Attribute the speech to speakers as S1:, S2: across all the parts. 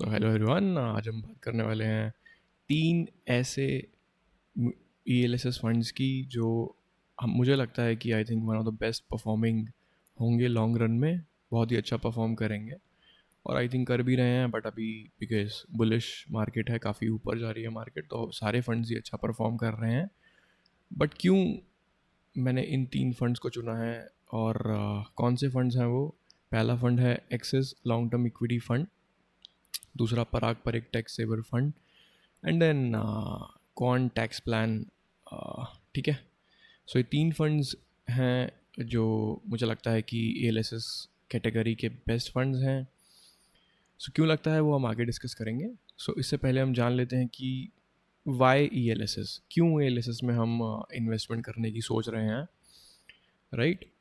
S1: So hello everyone, आज हम बात करने वाले हैं 3 ऐसे ELSS फंड्स की जो हम मुझे लगता है कि I think one of the best performing होंगे लॉन्ग रन में, बहुत ही अच्छा परफॉर्म करेंगे और आई थिंक कर भी रहे हैं। बट अभी बिकॉज बुलिश मार्केट है, काफ़ी ऊपर जा रही है मार्केट, तो सारे फंड्स ही अच्छा परफॉर्म कर रहे हैं। बट क्यों मैंने इन 3 फंड्स को चुना है और कौन से फंड्स हैं वो? पहला फंड है Axis long term equity fund, दूसरा पराग पर एक tax saver fund, and then Quant tax plan. ठीक है, सो ये 3 फंड्स हैं जो मुझे लगता है कि ELSS कैटेगरी के बेस्ट फंड्स हैं। सो क्यों लगता है वो हम आगे डिस्कस करेंगे। सो इससे पहले हम जान लेते हैं कि वाई ELSS, क्यों ELSS में हम इन्वेस्टमेंट करने की सोच रहे हैं, राइट?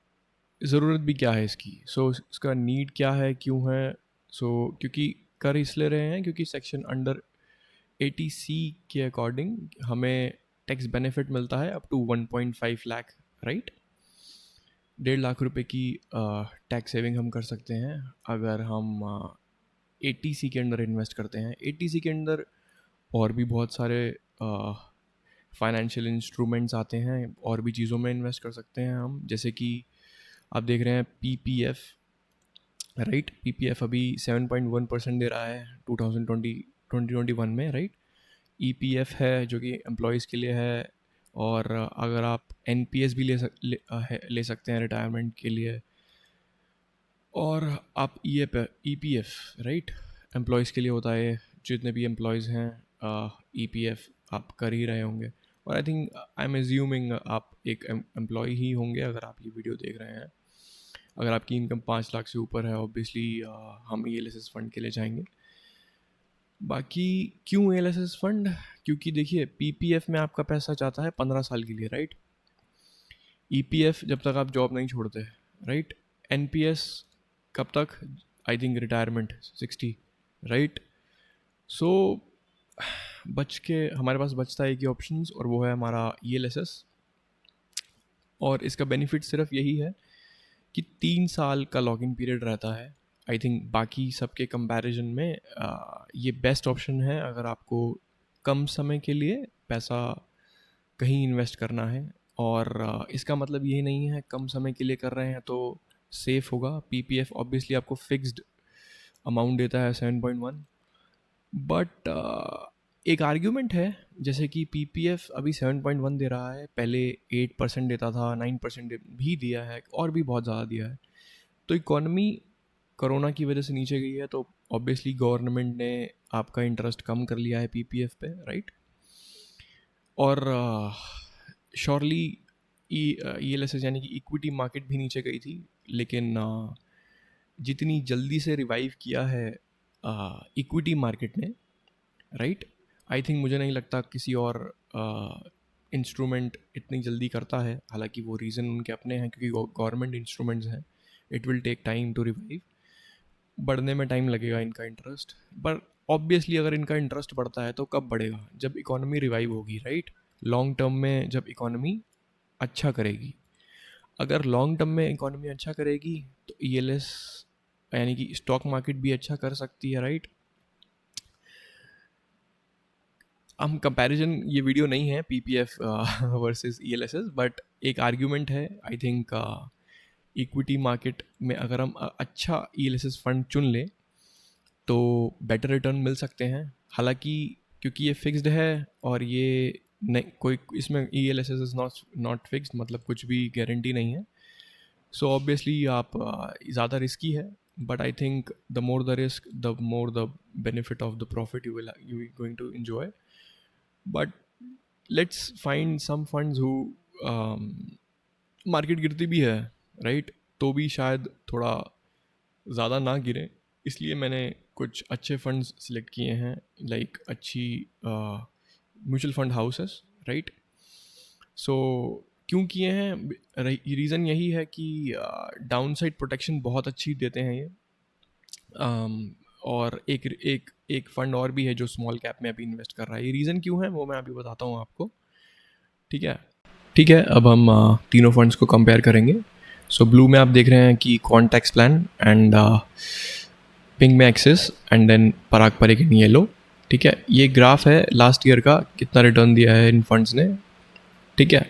S1: ज़रूरत भी क्या है इसकी, सो इसका नीड क्या है, क्यों है? सो क्योंकि कर इसलिए रहे हैं क्योंकि सेक्शन अंडर 80C के अकॉर्डिंग हमें टैक्स बेनिफिट मिलता है up to 1.5 lakh, right? 1.5 lakh रुपए की टैक्स सेविंग हम कर सकते हैं अगर हम 80C के अंदर इन्वेस्ट करते हैं। 80C के अंदर और भी बहुत सारे फाइनेंशियल इंस्ट्रूमेंट्स आते हैं, और भी चीज़ों में इन्वेस्ट कर सकते हैं हम, जैसे कि आप देख रहे हैं PPF, राइट? PPF अभी 7.1% दे रहा है 2021 में, राइट? EPF है जो कि एम्प्लॉयज़ के लिए है, और अगर आप NPS भी ले सकते हैं रिटायरमेंट के लिए, और आप EPF, राइट, एम्प्लॉयज़ के लिए होता है। जितने भी एम्प्लॉयज़ हैं EPF आप कर ही रहे होंगे, और I think I am assuming आप एक एम्प्लॉय ही होंगे अगर आप ये वीडियो देख रहे हैं। अगर आपकी इनकम 5 लाख से ऊपर है, ऑब्वियसली हम ELSS फंड के लिए जाएंगे। बाकी क्यों ELSS फंड? क्योंकि देखिए, PPF में आपका पैसा जाता है 15 साल के लिए, राइट? EPF जब तक आप जॉब नहीं छोड़ते, राइट? NPS कब तक? I think retirement 60, right? So बच के हमारे पास बचता है एक ही ऑप्शंस, और वो है हमारा ELSS। और इसका बेनिफिट सिर्फ यही है कि 3 साल का लॉगिन पीरियड रहता है। आई थिंक बाकी सबके कंपैरिजन में ये बेस्ट ऑप्शन है अगर आपको कम समय के लिए पैसा कहीं इन्वेस्ट करना है। और इसका मतलब ये नहीं है कम समय के लिए कर रहे हैं तो सेफ़ होगा। PPF ऑब्वियसली आपको फिक्स्ड अमाउंट देता है 7.1, बट एक आर्ग्यूमेंट है, जैसे कि PPF अभी 7.1 दे रहा है, पहले 8% देता था, 9% भी दिया है, और भी बहुत ज़्यादा दिया है। तो इकोनॉमी कोरोना की वजह से नीचे गई है, तो ऑब्वियसली गवर्नमेंट ने आपका इंटरेस्ट कम कर लिया है PPF पे, राइट? और श्योरली ELSS यानी कि इक्विटी मार्केट भी नीचे गई थी, लेकिन जितनी जल्दी से रिवाइव किया है इक्विटी मार्केट ने, राइट, आई थिंक मुझे नहीं लगता किसी और इंस्ट्रूमेंट इतनी जल्दी करता है। हालांकि वो रीज़न उनके अपने हैं क्योंकि गवर्नमेंट इंस्ट्रूमेंट्स हैं, it will take time to revive, बढ़ने में टाइम लगेगा इनका इंटरेस्ट। पर ऑब्वियसली अगर इनका इंटरेस्ट बढ़ता है तो कब बढ़ेगा? जब इकोनॉमी रिवाइव होगी, राइट? लॉन्ग टर्म में जब इकोनॉमी अच्छा करेगी। अगर लॉन्ग टर्म में इकोनॉमी अच्छा करेगी तो ELS यानी कि स्टॉक मार्केट भी अच्छा कर सकती है, राइट? हम कंपैरिजन, ये वीडियो नहीं है PPF वर्सेस ELSS, बट एक आर्ग्यूमेंट है। आई थिंक इक्विटी मार्केट में अगर हम अच्छा ELSS फंड चुन लें तो बेटर रिटर्न मिल सकते हैं। हालांकि क्योंकि ये फिक्स्ड है और ये नहीं, कोई इसमें ELSS इज़ नॉट फिक्स्ड, मतलब कुछ भी गारंटी नहीं है। सो ऑब्वियसली आप ज़्यादा रिस्की है, but I think the more the risk the more the benefit of the profit you going to enjoy. But let's find some funds who market गिरती भी है, राइट, तो भी शायद थोड़ा ज़्यादा ना गिरे। इसलिए मैंने कुछ अच्छे फंड्स सिलेक्ट किए हैं, लाइक अच्छी म्यूचुअल फंड हाउसेस, राइट? सो क्यों किए हैं? रीज़न यही है कि डाउन साइड प्रोटेक्शन बहुत अच्छी देते हैं ये। और एक फ़ंड और भी है जो स्मॉल कैप में अभी इन्वेस्ट कर रहा है। ये रीज़न क्यों है वो मैं अभी बताता हूँ आपको, ठीक है? ठीक है, अब हम तीनों फंड्स को कंपेयर करेंगे। सो ब्लू में आप देख रहे हैं कि कॉन्टैक्स प्लान, एंड पिंक में Axis and then Parag Parikh in yellow. ठीक है, ये ग्राफ है लास्ट ईयर का, कितना रिटर्न दिया है इन फंड्स ने। ठीक है,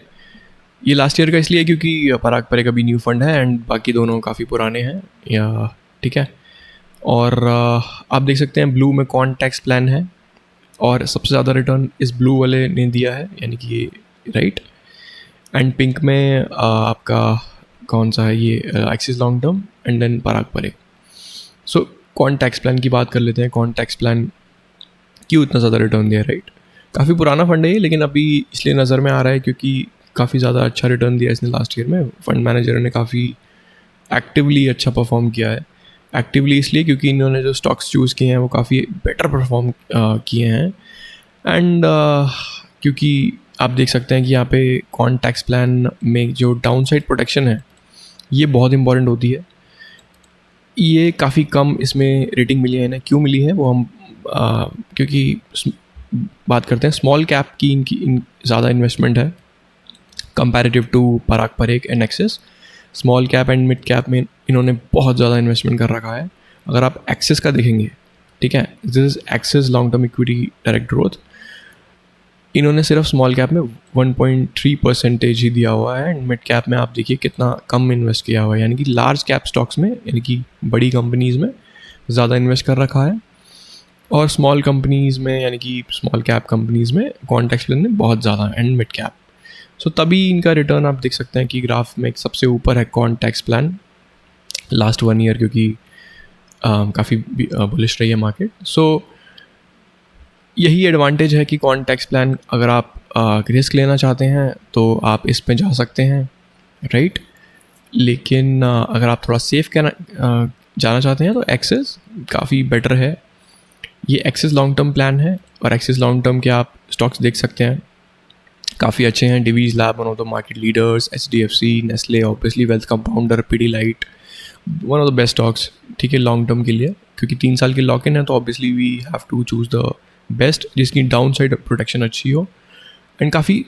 S1: ये लास्ट ईयर का इसलिए है क्योंकि पराग परेग अभी न्यू फंड है एंड बाकी दोनों काफ़ी पुराने हैं या। ठीक है, और आप देख सकते हैं ब्लू में कॉन्टैक्स प्लान है और सबसे ज़्यादा रिटर्न इस ब्लू वाले ने दिया है, यानी कि ये राइट। एंड पिंक में आपका कौन सा है, ये Axis long term and then Parag Parikh. So कॉन्टैक्स प्लान की बात कर लेते हैं। कॉन्टैक्स प्लान क्यों इतना ज़्यादा रिटर्न दिया, राइट? काफ़ी पुराना फंड है ये, लेकिन अभी इसलिए नज़र में आ रहा है क्योंकि काफ़ी ज़्यादा अच्छा रिटर्न दिया इसने लास्ट ईयर में। फंड मैनेजर ने काफ़ी एक्टिवली अच्छा परफॉर्म किया है। एक्टिवली इसलिए क्योंकि इन्होंने जो स्टॉक्स चूज़ किए हैं वो काफ़ी बेटर परफॉर्म किए हैं। एंड क्योंकि आप देख सकते हैं कि यहाँ पे कॉन्टैक्स प्लान में जो डाउन साइड प्रोटेक्शन है ये बहुत इंपॉर्टेंट होती है। ये काफ़ी कम इसमें रेटिंग मिली है इन्हें। क्यों मिली है वो हम क्योंकि बात करते हैं स्मॉल कैप की, इन ज़्यादा इन्वेस्टमेंट है comparative to Parag Parikh and Axis. Small cap and mid cap में इन्होंने बहुत ज़्यादा इन्वेस्टमेंट कर रखा है। अगर आप एक्सिस का देखेंगे, ठीक है, this is axis long term equity direct growth, इन्होंने सिर्फ स्मॉल कैप में 1.3% ही दिया हुआ है एंड मिड कैप में आप देखिए कितना कम इन्वेस्ट किया हुआ है। यानी कि लार्ज कैप स्टॉक्स में, यानी कि बड़ी कंपनीज़ में ज़्यादा इन्वेस्ट कर रखा है और स्मॉल कंपनीज़ में, यानी कि स्मॉल कैप कंपनीज़ में कॉन्टैक्स प्लान में बहुत ज़्यादा एंड मिड कैप। सो तभी इनका रिटर्न आप देख सकते हैं कि ग्राफ में सबसे ऊपर है कॉन्टैक्स प्लान लास्ट 1 ईयर, क्योंकि काफ़ी बुलिश रही है मार्केट। सो यही एडवांटेज है कि कॉन्टैक्स प्लान अगर आप रिस्क लेना चाहते हैं तो आप इस पे जा सकते हैं, राइट। लेकिन अगर आप थोड़ा सेफ जाना चाहते हैं तो एक्सिस काफ़ी बेटर है। ये एक्सिस लॉन्ग टर्म प्लान है और एक्सिस लॉन्ग टर्म के आप स्टॉक्स देख सकते हैं काफ़ी अच्छे हैं। Divi's lab one of the market leaders, HDFC, Nestle obviously, wealth compounder, Pidilite one of the best stocks, ठीक है, लॉन्ग टर्म के लिए, क्योंकि 3 साल की लॉक इन है तो obviously we have to choose the best जिसकी डाउन साइड प्रोटेक्शन अच्छी हो। एंड काफ़ी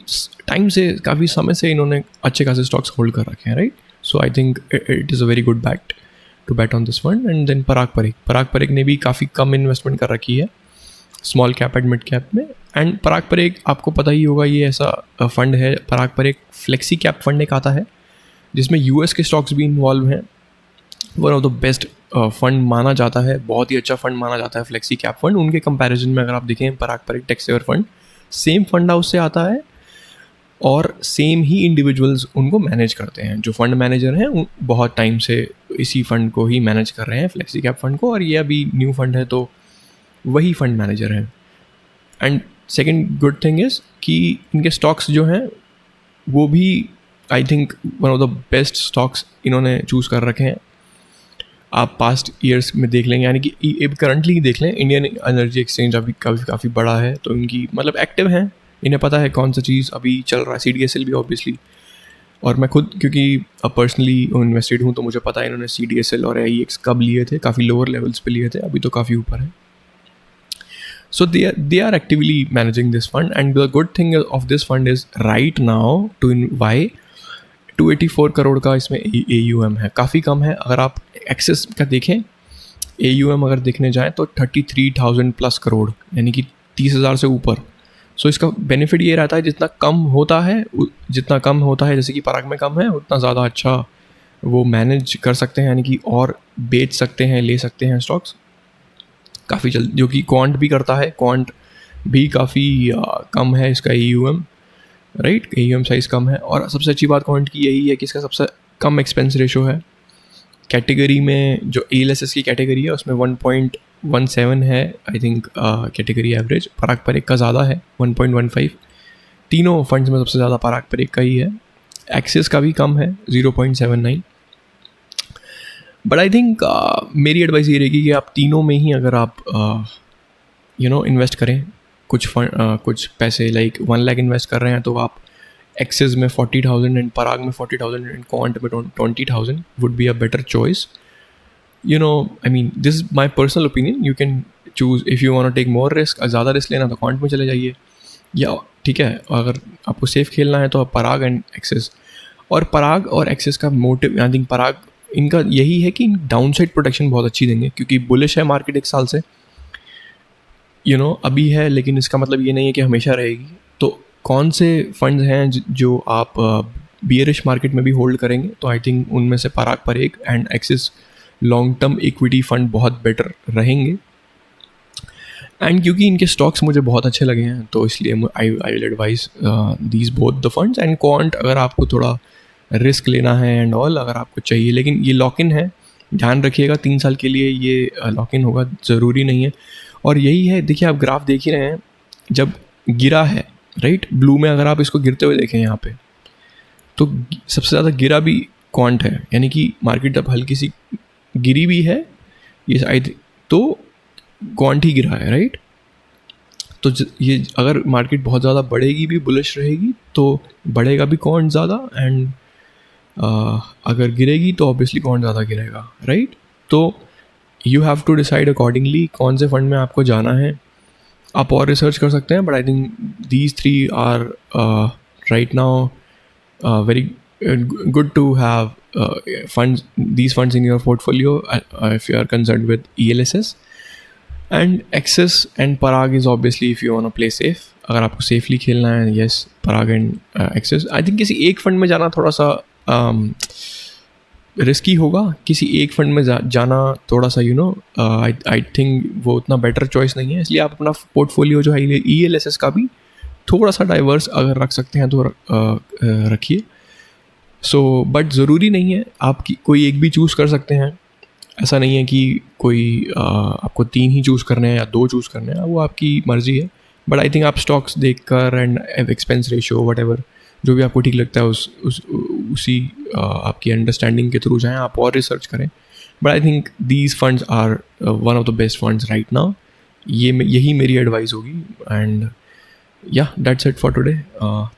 S1: टाइम से, काफ़ी समय से इन्होंने अच्छे खासे स्टॉक्स होल्ड कर रखे हैं, right. So I think it is a very good bet to bet on this fund. And then Parag Parikh ने भी काफ़ी कम इन्वेस्टमेंट कर रखी है small cap and mid cap में। एंड पराग परेग आपको पता ही होगा, ये ऐसा फंड है, Parag Parikh flexi cap fund एक आता है जिसमें US के स्टॉक्स भी इन्वॉल्व हैं। One of the best fund माना जाता है, बहुत ही अच्छा फंड माना जाता है फ्लेक्सी कैप फंड। उनके कंपैरिजन में अगर आप देखें पराग परेग टेक्सेवर फंड सेम फंड हाउस से आता है और सेम ही इंडिविजुअल्स उनको मैनेज करते हैं। जो फंड मैनेजर हैं बहुत टाइम से इसी फंड को ही मैनेज कर रहे हैं, फ्लेक्सी कैप फंड को, और ये अभी न्यू फंड है तो वही फंड मैनेजर हैं। And second good thing is कि इनके स्टॉक्स जो हैं वो भी I think one of the best stocks इन्होंने चूज़ कर रखे हैं। आप पास्ट ईयर्स में देख लेंगे, यानी कि करंटली देख लें, इंडियन एनर्जी एक्सचेंज अभी काफ़ी बड़ा है तो इनकी मतलब एक्टिव हैं, इन्हें पता है कौन सा चीज़ अभी चल रहा है। CDSL भी ऑब्वियसली, और मैं खुद क्योंकि पर्सनली इन्वेस्टेड हूँ तो मुझे पता है इन्होंने CDSL और AIX कब लिए थे, काफ़ी लोअर लेवल्स पे लिए थे, अभी तो काफ़ी ऊपर है। So they are actively managing this fund, and the good thing of this fund is right now why 284 crore का इसमें AUM है, काफ़ी कम है। अगर आप एक्सेस का देखें AUM अगर देखने जाएं तो 33,000 प्लस करोड़, यानी कि 30,000 से ऊपर। सो इसका बेनिफिट ये रहता है जितना कम होता है जैसे कि पराग में कम है, उतना ज़्यादा अच्छा वो मैनेज कर सकते हैं, यानी कि और बेच सकते हैं, ले सकते हैं स्टॉक्स काफ़ी जल्द, जो कि क्वांट भी करता है। क्वांट भी काफ़ी कम है इसका AUM, राइट, AUM साइज़ कम है। और सबसे अच्छी बात क्वांट की यही है कि इसका सबसे कम एक्सपेंस रेशो है। कैटेगरी में जो ALSS की कैटेगरी है उसमें 1.17 है आई थिंक कैटेगरी एवरेज, पराग परेग का ज़्यादा है 1.15। तीनों फंड्स में सबसे ज़्यादा पराग परेग का ही है। एक्सिस का भी कम है 0.79। बट आई थिंक मेरी एडवाइस ये रहेगी कि आप तीनों में ही अगर आप इन्वेस्ट करें कुछ पैसे, लाइक 1 लाख इन्वेस्ट कर रहे हैं तो आप एक्सिस में 40,000 एंड पराग में 40,000 एंड क्वांट में 20,000 would be a better choice. I mean this is my personal opinion, you can choose if you want to take more risk, ज़्यादा रिस्क लेना तो क्वांट में चले जाइए, या ठीक है अगर आपको सेफ खेलना है तो आप पराग एंड एक्सिस। और पराग और एक्सिस का मोटिव, आई थिंक पराग इनका यही है कि डाउन साइड प्रोटेक्शन बहुत अच्छी देंगे, क्योंकि बुलिश है मार्केट एक साल से, अभी है, लेकिन इसका मतलब ये नहीं है कि हमेशा रहेगी। तो कौन से फंड्स हैं जो आप बियरिश मार्केट में भी होल्ड करेंगे? तो आई थिंक उनमें से Parag Parikh and Axis long term equity fund बहुत बेटर रहेंगे। एंड क्योंकि इनके स्टॉक्स मुझे बहुत अच्छे लगे हैं, तो इसलिए I will advise these both the funds. And quant अगर आपको थोड़ा रिस्क लेना है एंड ऑल, अगर आपको चाहिए, लेकिन ये लॉक इन है, ध्यान रखिएगा 3 साल के लिए ये लॉक इन होगा, ज़रूरी नहीं है। और यही है, देखिए आप ग्राफ देख ही रहे हैं, जब गिरा है राइट, ब्लू में अगर आप इसको गिरते हुए देखें यहाँ पे, तो सबसे ज़्यादा गिरा भी क्वांट है, यानी कि मार्केट जब हल्की सी गिरी भी है ये शायद, तो क्वांट ही गिरा है राइट। तो ये अगर मार्केट बहुत ज़्यादा बढ़ेगी भी, बुलिश रहेगी, तो बढ़ेगा भी क्वांट ज़्यादा, एंड अगर गिरेगी तो ऑब्वियसली क्वांट ज़्यादा गिरेगा राइट। तो you have to decide accordingly कौन से फंड में आपको जाना है। आप और रिसर्च कर सकते हैं, but I think these 3 are right now very good to have these funds in your portfolio if you are concerned with ELSS. And Axis and Parag is obviously if you want to play safe. अगर आपको safely खेलना है, yes, Parag and Axis. I think किसी एक fund में जाना थोड़ा सा रिस्की होगा, किसी एक फंड में जाना थोड़ा सा आई थिंक वो उतना बेटर चॉइस नहीं है। इसलिए आप अपना पोर्टफोलियो जो है ELSS का भी थोड़ा सा डाइवर्स अगर रख सकते हैं तो रखिए। बट ज़रूरी नहीं है, आप कोई एक भी चूज़ कर सकते हैं। ऐसा नहीं है कि कोई आपको 3 ही चूज़ करने हैं या 2 चूज़ करने हैं, वो आपकी मर्ज़ी है। बट आई थिंक आप स्टॉक्स देख कर एंड एक्सपेंस रेशियो वट जो भी आपको ठीक लगता है उसी आपकी अंडरस्टैंडिंग के थ्रू जाएँ, आप और रिसर्च करें। But I think these funds are one of the best funds right now. यही मेरी एडवाइस होगी। And yeah, that's it for today.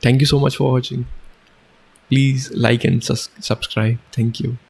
S1: Thank you so much for watching. Please like and subscribe. Thank you.